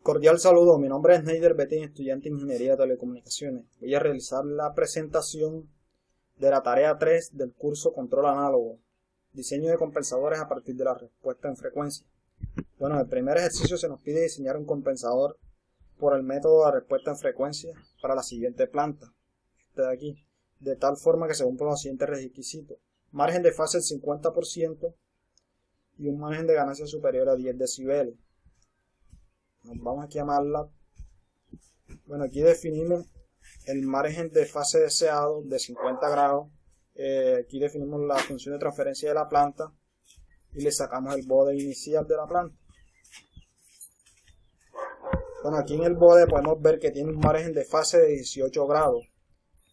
Cordial saludo, mi nombre es Neider Betín, estudiante de Ingeniería de Telecomunicaciones. Voy a realizar la presentación de la tarea 3 del curso Control Análogo, diseño de compensadores a partir de la respuesta en frecuencia. Bueno, en el primer ejercicio se nos pide diseñar un compensador por el método de respuesta en frecuencia para la siguiente planta, esta de aquí, de tal forma que se cumplan los siguientes requisitos: margen de fase del 50% y un margen de ganancia superior a 10 decibeles. Nos vamos aquí a MATLAB. Bueno, aquí definimos el margen de fase deseado de 50 grados. Aquí definimos la función de transferencia de la planta y le sacamos el bode inicial de la planta. Bueno, aquí en el bode podemos ver que tiene un margen de fase de 18 grados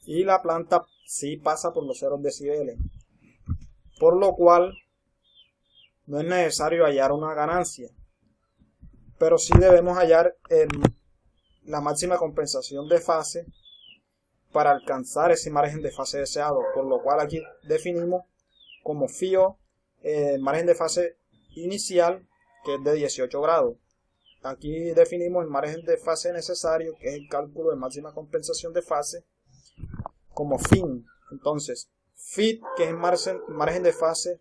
y la planta sí pasa por los 0 decibeles, por lo cual no es necesario hallar una ganancia, pero sí debemos hallar la máxima compensación de fase para alcanzar ese margen de fase deseado, por lo cual aquí definimos como FIO el margen de fase inicial, que es de 18 grados. Aquí definimos el margen de fase necesario, que es el cálculo de máxima compensación de fase, como FIN. Entonces, FIT, que es el margen de fase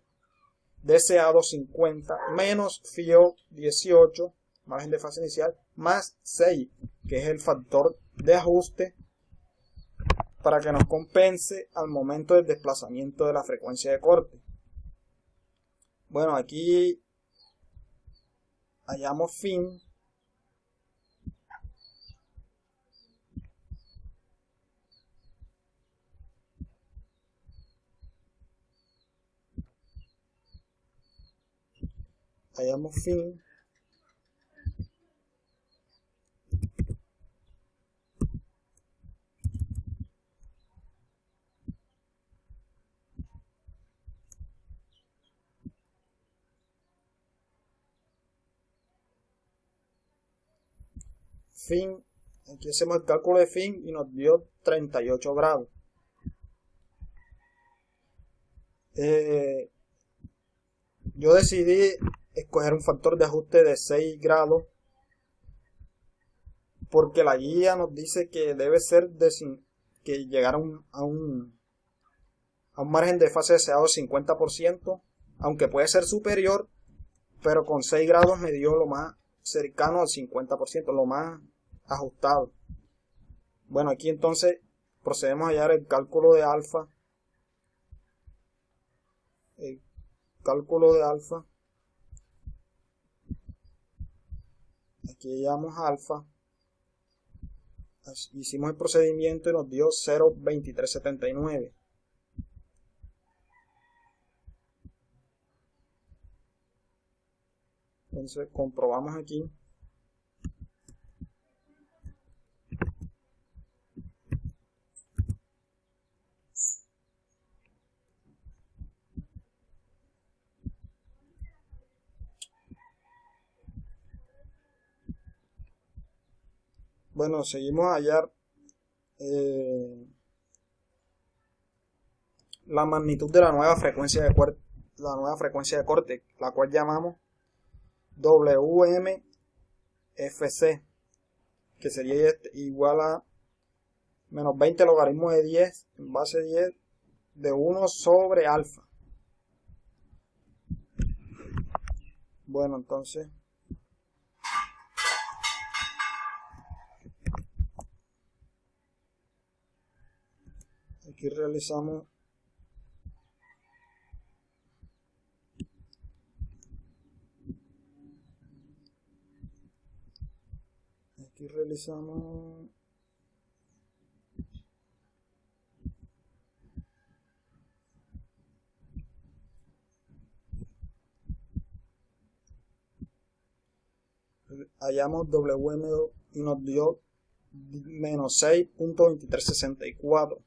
deseado 50, menos FIO 18, margen de fase inicial, más 6, que es el factor de ajuste para que nos compense al momento del desplazamiento de la frecuencia de corte. Bueno, aquí hallamos FIN. Hallamos FIN. FIN, aquí hacemos el cálculo de FIN y nos dio 38 grados. Yo decidí escoger un factor de ajuste de 6 grados porque la guía nos dice que debe ser que llegar a un margen de fase deseado de 50%, aunque puede ser superior, pero con 6 grados me dio lo más cercano al 50%, lo más ajustado. Bueno, aquí entonces procedemos a hallar el cálculo de alfa. El cálculo de alfa. Aquí hallamos alfa. Hicimos el procedimiento y nos dio 0.2379. Entonces comprobamos aquí. Bueno, seguimos a hallar la magnitud de la nueva frecuencia de corte, la cual llamamos WMFC, que sería igual a menos 20 logaritmo de 10 en base 10 de 1 sobre alfa. Bueno, entonces aquí realizamos hallamos WM y nos dio menos 6.2364.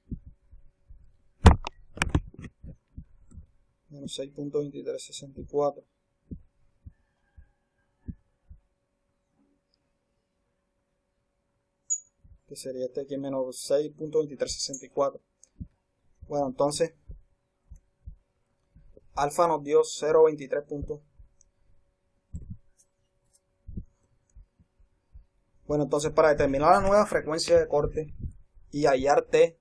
Menos 6.2364. Que sería este aquí, menos 6.2364. Bueno, entonces alfa nos dio 0.23 Bueno, entonces para determinar la nueva frecuencia de corte y hallar T,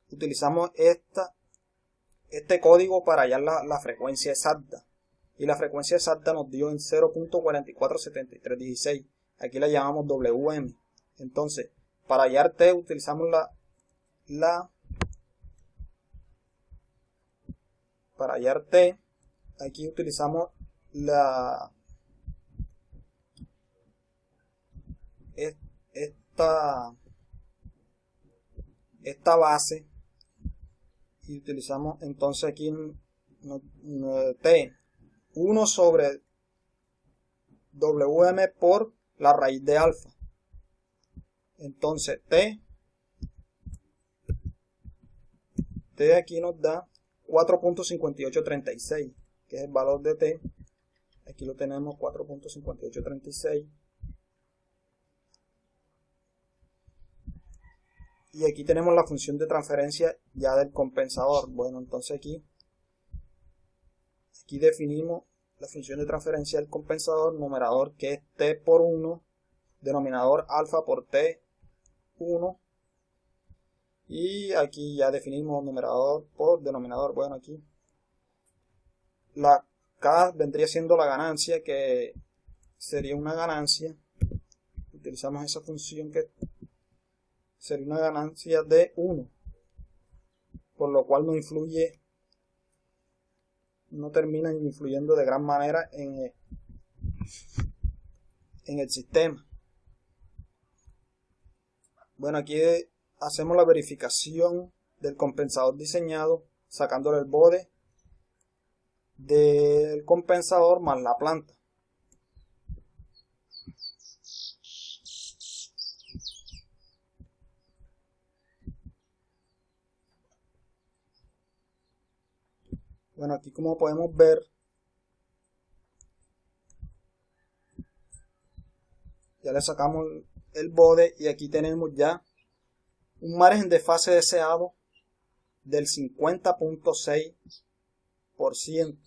utilizamos este código para hallar la frecuencia exacta. Y la frecuencia exacta nos dio en 0.447316. Aquí la llamamos WM. Entonces, para hallar T utilizamos para hallar T, aquí utilizamos esta base, y utilizamos entonces aquí T 1 sobre WM por la raíz de alfa. Entonces T aquí nos da 4.5836, que es el valor de T. Aquí lo tenemos, 4.5836. Y aquí tenemos la función de transferencia ya del compensador. Bueno, entonces aquí definimos la función de transferencia del compensador, numerador que es T por 1, denominador alfa por T1. Y aquí ya definimos numerador por denominador. Bueno, aquí la K vendría siendo la ganancia, que sería una ganancia. Utilizamos esa función que sería una ganancia de 1, por lo cual no termina influyendo de gran manera en el sistema. Bueno, aquí hacemos la verificación del compensador diseñado, sacándole el bode del compensador más la planta. Bueno, aquí como podemos ver, ya le sacamos el bode y aquí tenemos ya un margen de fase deseado del 50.6%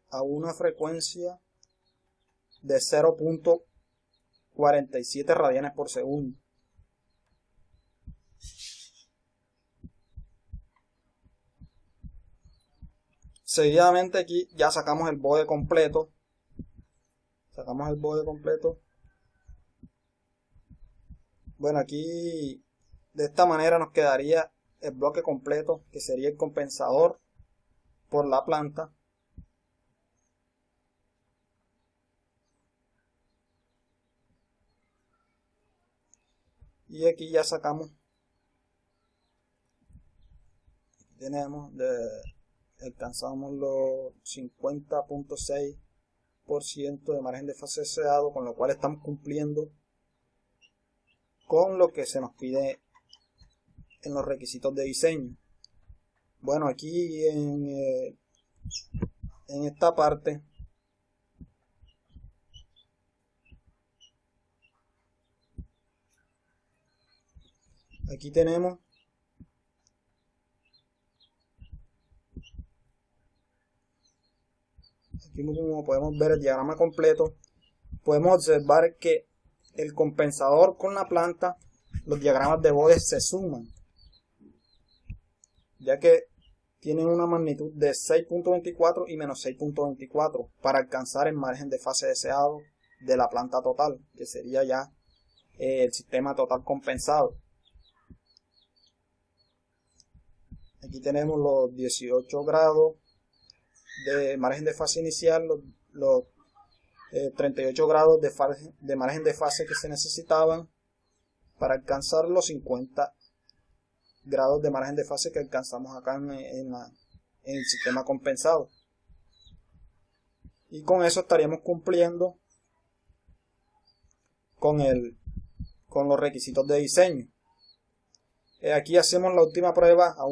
a una frecuencia de 0.47 radianes por segundo. Seguidamente aquí ya sacamos el bode completo. Bueno, aquí de esta manera nos quedaría el bloque completo, que sería el compensador por la planta. Y aquí ya sacamos, alcanzamos los 50.6% de margen de fase deseado, con lo cual estamos cumpliendo con lo que se nos pide en los requisitos de diseño. Bueno, aquí en esta parte aquí tenemos como podemos ver el diagrama completo, podemos observar que el compensador con la planta, los diagramas de bode se suman, ya que tienen una magnitud de 6.24 y menos 6.24 para alcanzar el margen de fase deseado de la planta total, que sería ya el sistema total compensado. Aquí tenemos los 18 grados de margen de fase inicial, los 38 grados de margen de fase que se necesitaban para alcanzar los 50 grados de margen de fase que alcanzamos acá en el sistema compensado. Y con eso estaríamos cumpliendo con los requisitos de diseño. Aquí hacemos la última prueba a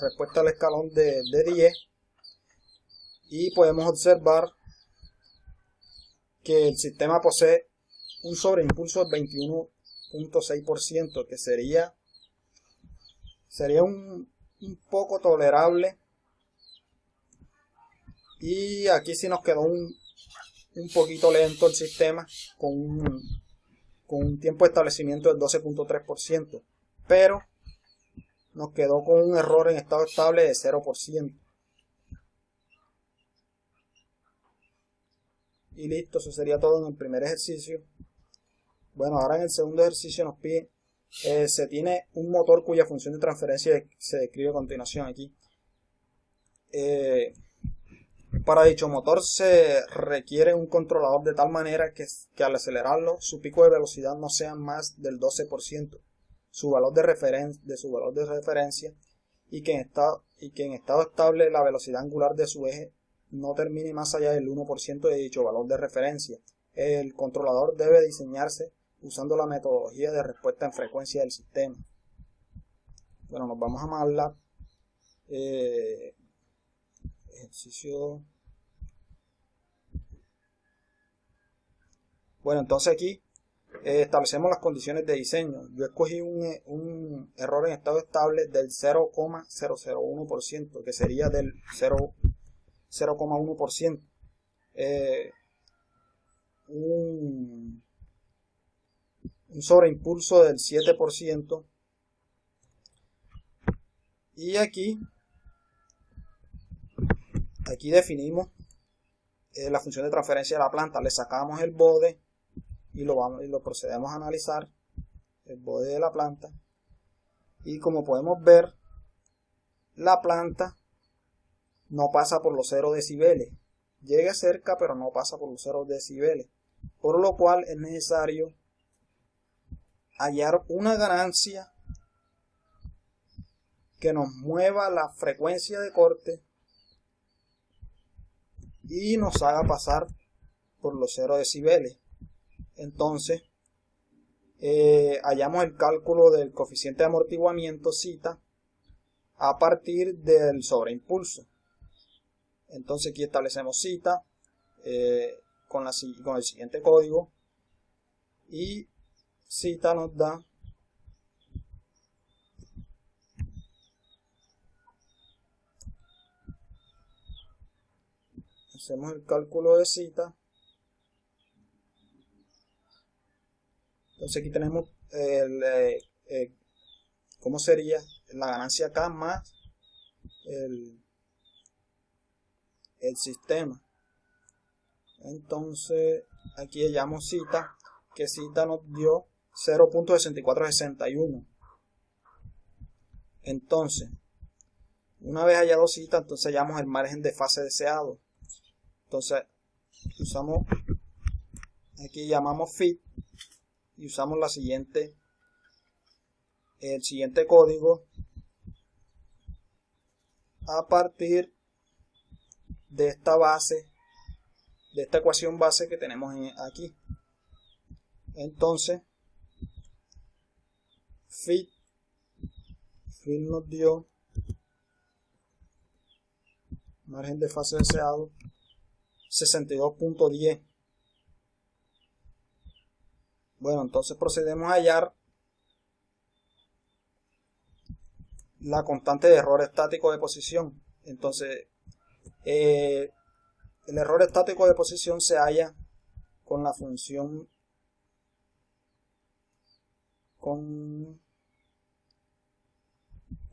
respuesta al escalón de 10 y podemos observar que el sistema posee un sobreimpulso del 21.6%, que sería un poco tolerable. Y aquí sí nos quedó un poquito lento el sistema con un tiempo de establecimiento del 12.3%, pero nos quedó con un error en estado estable de 0%. Y listo, eso sería todo en el primer ejercicio. Bueno, ahora en el segundo ejercicio nos pide, se tiene un motor cuya función de transferencia se describe a continuación aquí. Para dicho motor se requiere un controlador de tal manera que al acelerarlo su pico de velocidad no sea más del 12%, su valor de referencia, y que en estado estable la velocidad angular de su eje no termine más allá del 1% de dicho valor de referencia. El controlador debe diseñarse usando la metodología de respuesta en frecuencia del sistema. Bueno, nos vamos a MATLAB. Ejercicio. Bueno, entonces aquí establecemos las condiciones de diseño. Yo escogí un error en estado estable del 0,001%, que sería del 0,1%. Un sobreimpulso del 7%. Y aquí definimos la función de transferencia de la planta. Le sacamos el bode y lo procedemos a analizar, el bode de la planta, y como podemos ver, la planta no pasa por los 0 decibeles, llega cerca pero no pasa por los 0 decibeles, por lo cual es necesario hallar una ganancia que nos mueva la frecuencia de corte y nos haga pasar por los 0 decibeles. Entonces hallamos el cálculo del coeficiente de amortiguamiento zeta a partir del sobreimpulso. Entonces aquí establecemos zeta con el siguiente código, y zeta nos da hacemos el cálculo de zeta. Entonces aquí tenemos ¿cómo sería? La ganancia K más el sistema. Entonces aquí hallamos zeta, que zeta nos dio 0.6461. Entonces, una vez hallado zeta, entonces hallamos el margen de fase deseado. Entonces usamos, aquí llamamos fit y usamos el siguiente código a partir de esta base, de esta ecuación base que tenemos aquí. Entonces fit nos dio margen de fase deseado 62.10. Bueno, entonces procedemos a hallar la constante de error estático de posición. Entonces el error estático de posición se halla con la función con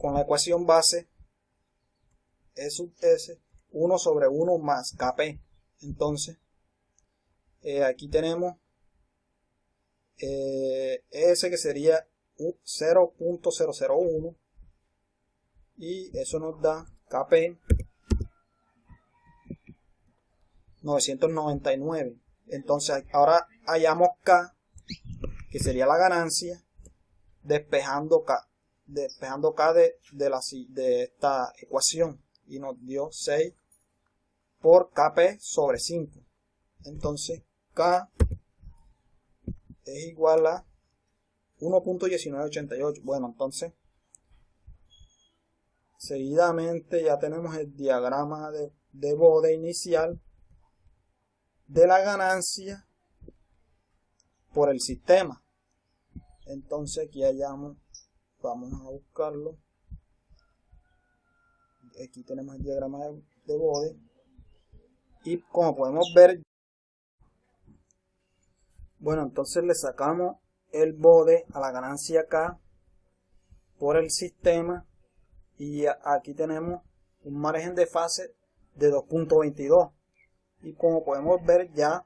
la ecuación base E sub S 1 sobre 1 más Kp. Entonces aquí tenemos S, que sería 0.001, y eso nos da Kp 999. Entonces ahora hallamos K, que sería la ganancia, despejando K de esta ecuación, y nos dio 6 por Kp sobre 5. Entonces K es igual a 1.1988. Bueno, entonces seguidamente ya tenemos el diagrama de bode inicial de la ganancia por el sistema. Entonces aquí hallamos, vamos a buscarlo, aquí tenemos el diagrama de bode, y como podemos ver Bueno, entonces le sacamos el bode a la ganancia K por el sistema y aquí tenemos un margen de fase de 2.22 y como podemos ver ya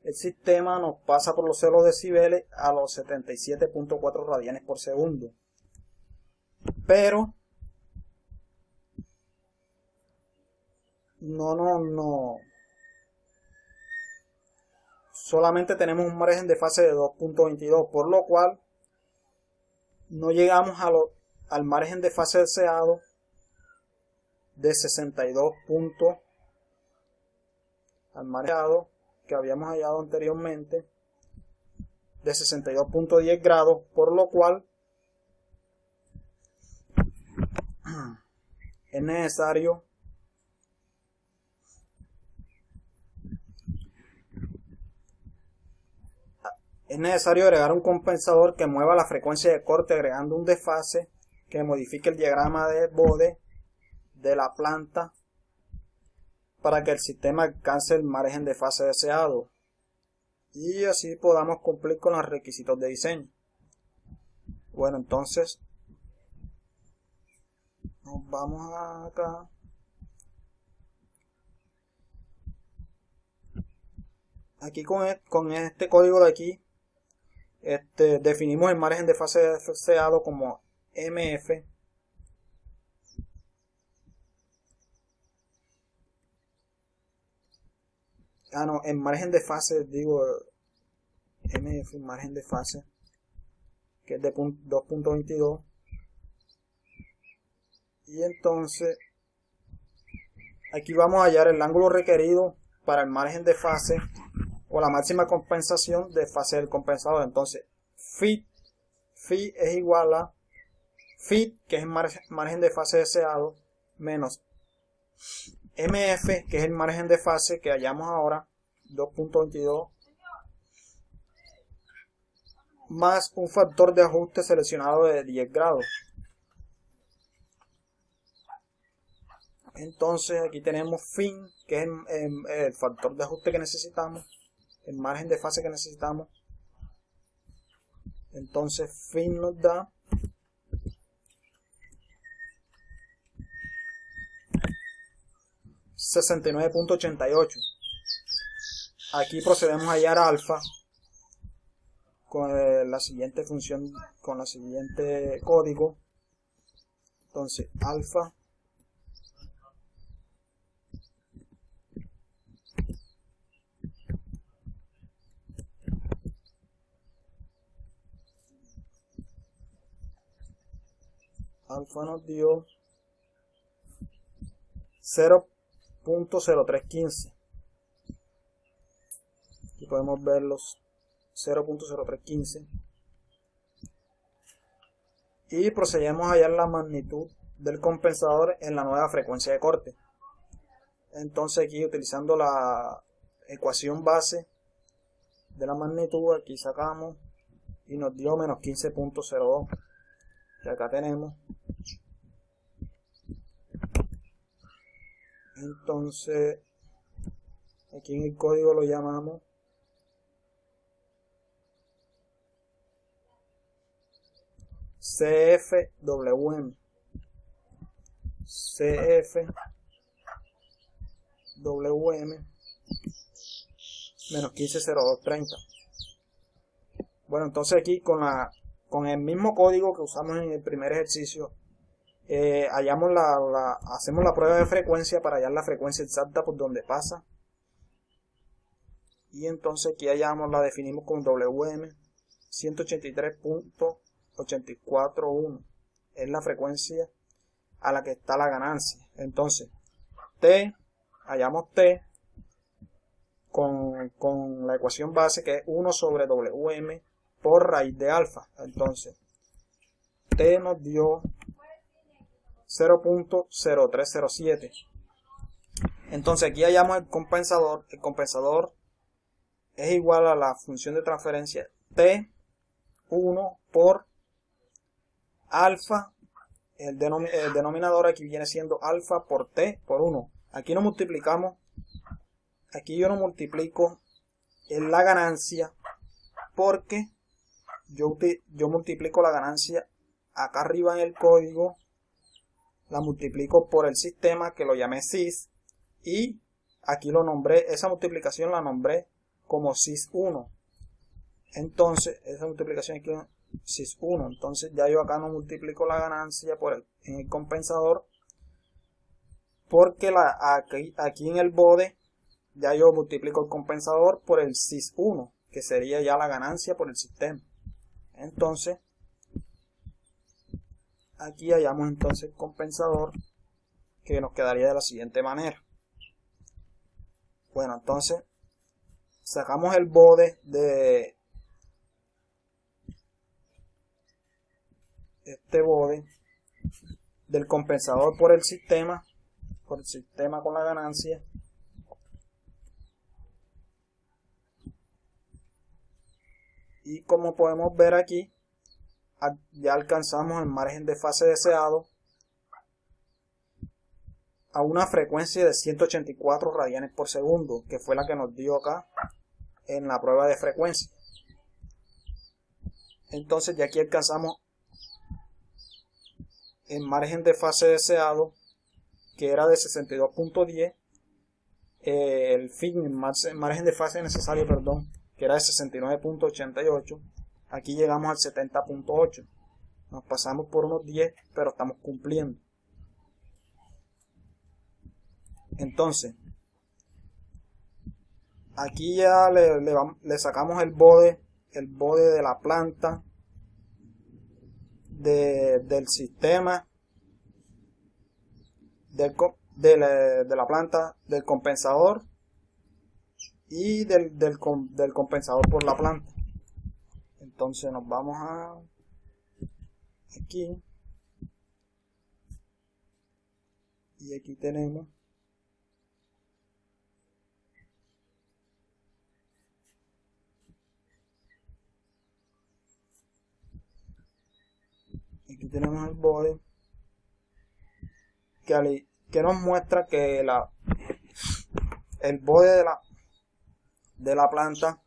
el sistema nos pasa por los 0 decibeles a los 77.4 radianes por segundo, pero no solamente tenemos un margen de fase de 2.22, por lo cual no llegamos al margen de fase deseado de 62 puntos, al margen que habíamos hallado anteriormente de 62.10 grados, por lo cual es necesario agregar un compensador que mueva la frecuencia de corte agregando un desfase que modifique el diagrama de bode de la planta para que el sistema alcance el margen de fase deseado y así podamos cumplir con los requisitos de diseño. Bueno, entonces nos vamos acá. Aquí con este código de aquí definimos el margen de fase deseado como MF en margen de fase digo MF, margen de fase que es de 2.22 y entonces aquí vamos a hallar el ángulo requerido para el margen de fase o la máxima compensación de fase del compensador. Entonces phi es igual a phi, que es el margen de fase deseado, menos MF, que es el margen de fase que hallamos ahora, 2.22, más un factor de ajuste seleccionado de 10 grados. Entonces aquí tenemos fin, que es el factor de ajuste que necesitamos, el margen de fase que necesitamos. Entonces fin nos da $69.88. Aquí procedemos a hallar alfa con la siguiente función, con la siguiente código. Entonces alfa nos dio 0.0315. Aquí podemos ver los 0.0315 y procedemos a hallar la magnitud del compensador en la nueva frecuencia de corte. Entonces aquí utilizando la ecuación base de la magnitud, aquí sacamos y nos dio menos 15.02, que acá tenemos. Entonces aquí en el código lo llamamos CFWM menos 15.0230. Bueno, entonces aquí con el mismo código que usamos en el primer ejercicio, hacemos la prueba de frecuencia para hallar la frecuencia exacta por donde pasa, y entonces aquí la definimos con WM 183.841, es la frecuencia a la que está la ganancia. Entonces hallamos T con la ecuación base, que es 1 sobre WM por raíz de alfa. Entonces T nos dio 0.0307. Entonces aquí hallamos el compensador. El compensador es igual a la función de transferencia T1 por alfa. El denominador aquí viene siendo alfa por T por 1. Aquí no multiplicamos. Aquí yo no multiplico en la ganancia porque yo multiplico la ganancia acá arriba en el código, la multiplico por el sistema que lo llamé sys, y aquí lo nombré, esa multiplicación la nombré como sys1. Entonces esa multiplicación aquí sys1, entonces ya yo acá no multiplico la ganancia en el compensador, porque aquí en el bode ya yo multiplico el compensador por el sys1, que sería ya la ganancia por el sistema. Entonces aquí hallamos entonces el compensador, que nos quedaría de la siguiente manera. Bueno, entonces sacamos el bode de este bode del compensador por el sistema con la ganancia, y como podemos ver aquí, ya alcanzamos el margen de fase deseado a una frecuencia de 184 radianes por segundo, que fue la que nos dio acá en la prueba de frecuencia. Entonces ya aquí alcanzamos el margen de fase deseado, que era de 62.10, el margen de fase necesario, perdón, que era de 69.88. Aquí llegamos al 70.8. Nos pasamos por unos 10, pero estamos cumpliendo. Entonces, aquí ya le sacamos el bode de la planta del sistema de la planta del compensador y del compensador por la planta. Entonces nos vamos a aquí, y aquí tenemos el bode que nos muestra que el bode de la planta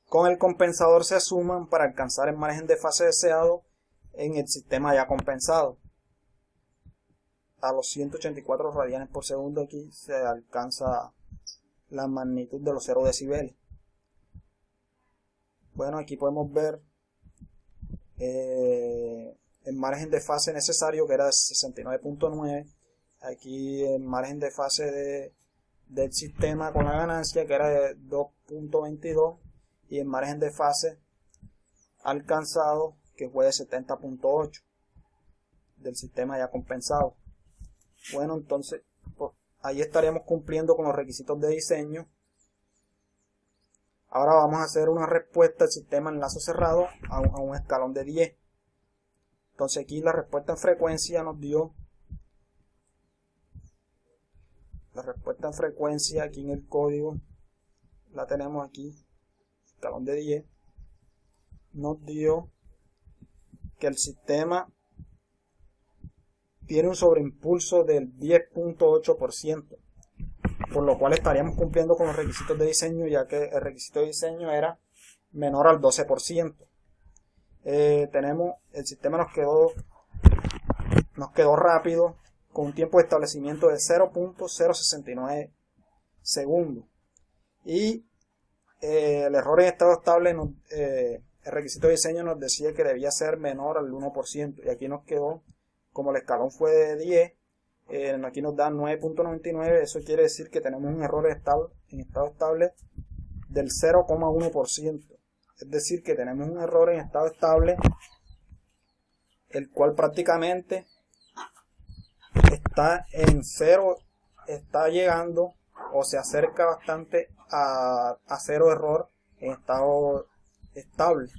con el compensador se suman para alcanzar el margen de fase deseado en el sistema ya compensado. A los 184 radianes por segundo aquí se alcanza la magnitud de los 0 decibeles. Bueno, aquí podemos ver el margen de fase necesario, que era de 69.9. Aquí el margen de fase del sistema con la ganancia, que era de 2.22, y el margen de fase alcanzado, que fue de 70.8 del sistema ya compensado. Bueno, entonces ahí estaríamos cumpliendo con los requisitos de diseño. Ahora vamos a hacer una respuesta del sistema en lazo cerrado a un escalón de 10. Entonces aquí la respuesta en frecuencia nos dio la respuesta en frecuencia, aquí en el código la tenemos aquí, escalón de 10, nos dio que el sistema tiene un sobreimpulso del 10.8%, por lo cual estaríamos cumpliendo con los requisitos de diseño, ya que el requisito de diseño era menor al 12%. El sistema nos quedó rápido, con un tiempo de establecimiento de 0.069 segundos, y el error en estado estable, el requisito de diseño nos decía que debía ser menor al 1%, y aquí nos quedó, como el escalón fue de 10, aquí nos da 9.99, eso quiere decir que tenemos un error en estado estable del 0,1%, es decir que tenemos un error en estado estable, el cual prácticamente está en 0, está llegando o se acerca bastante a 0 error en estado estable.